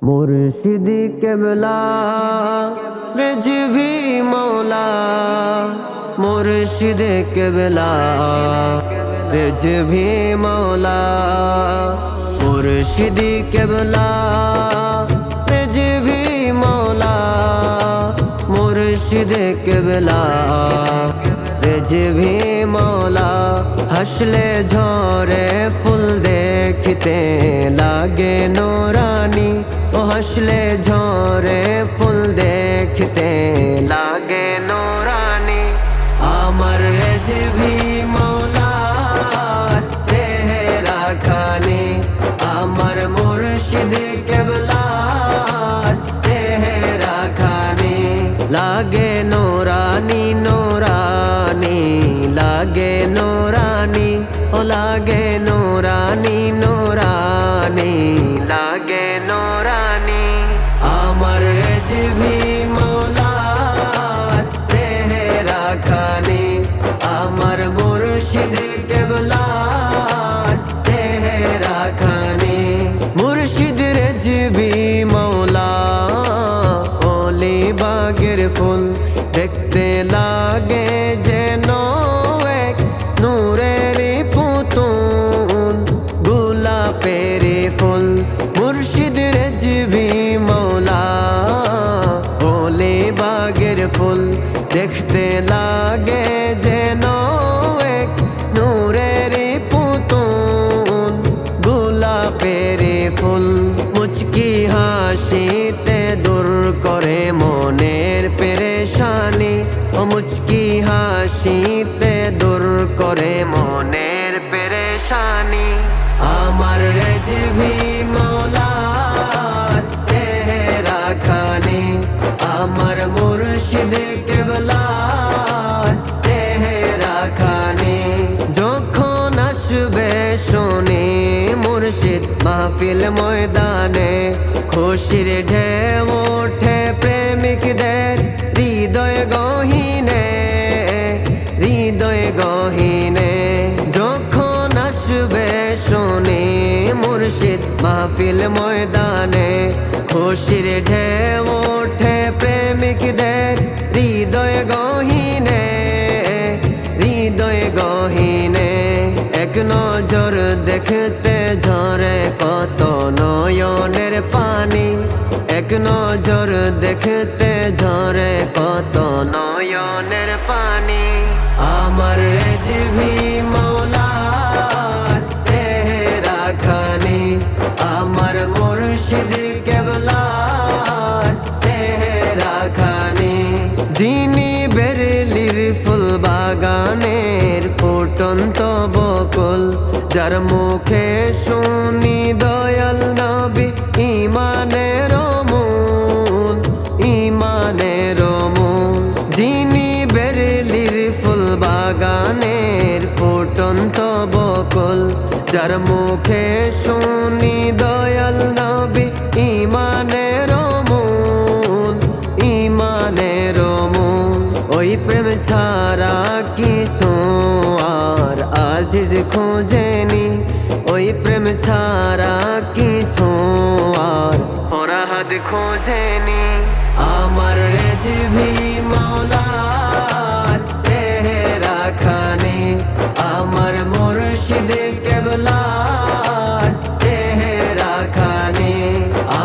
मुर्शिदी केबला रिजवी मौला मुर्शिद केबला रिजवी मौला मुर्शिदी केबला रिजवी मौला मुर्शिद केबला रिजवी मौला हसले झरे फूल देखते लागे नूरानी ओ हसले झरे फूल देखते लागे नूरानी आमर रिजवी मौला चेहरा खानी आमर मुर्शिद केबला चेहरा खानी लागे नूरानी नूरानी लागे नूरानी ओ लागे नूरानी नूरानी लागे नूरानी आमर रिजवी मौला चेहरा खानी आमर मुर्शिद केबला चेहरा खानी मुर्शिद रिजवी मौला ओली बागेर फूल देखते लागे जेनो एक नूरेर पुतुल गोलापेर फूल मुर्शिद रिजवी मौला ओली बागेर फूल देखते लागे जेनो एक नूरेर पुतुल गोलापेर फूल मुचकी हासिते दूर करे मनेर पेरेशानी ओ मुचकी हासिते दूर करे मनेर पेरेशानी आमर रिजवी मौला चेहरा खानी आमर मुर्शिद केबला चेहरा खानी যখন আসবে শুনি মুর্শিদ মাহফিল ময়দানে খুশির ঢেউ ওঠে প্রেমিকদের হৃদয় গহীনে যখন আসবে শুনি মুর্শিদ মাহফিল ময়দানে খুশির ঢেউ ওঠে প্রেমিকদের হৃদয় গহীনে এক নজর দেখতে ঝরে কত নয়নের পানি এক নজর দেখতে ঝরে কত নয়নের পানি আমার রিজভী মৌলা চেহারা খানি আমার মুর্শিদ কেবলা চেহারা খানি যিনি বেরেলির ফুল বাগানের ফুটন্ত বকুল যার মুখে শুনি দয়াল নবী ইমানের মূল যিনি বেরেলির ফুল বাগানের ফুটন্ত বকুল যার মুখে শুনি দয়াল নবী ইমানের মূল ওই প্রেম ছাড়া কিছু আর আজিজ খোঁজেনি ওই প্রেম ছাড়া কিছু আর ফরহাদ খোঁজেনি আমার রিজভী মৌলা চেহারা খানি আমার মুর্শিদ কেবলা চেহারা খানি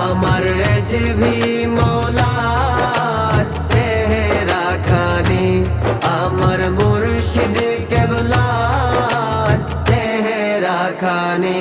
আমার রিজভী মৌলা চেহারা খানি আমার মুর্শিদ কেবলা চেহারা খানি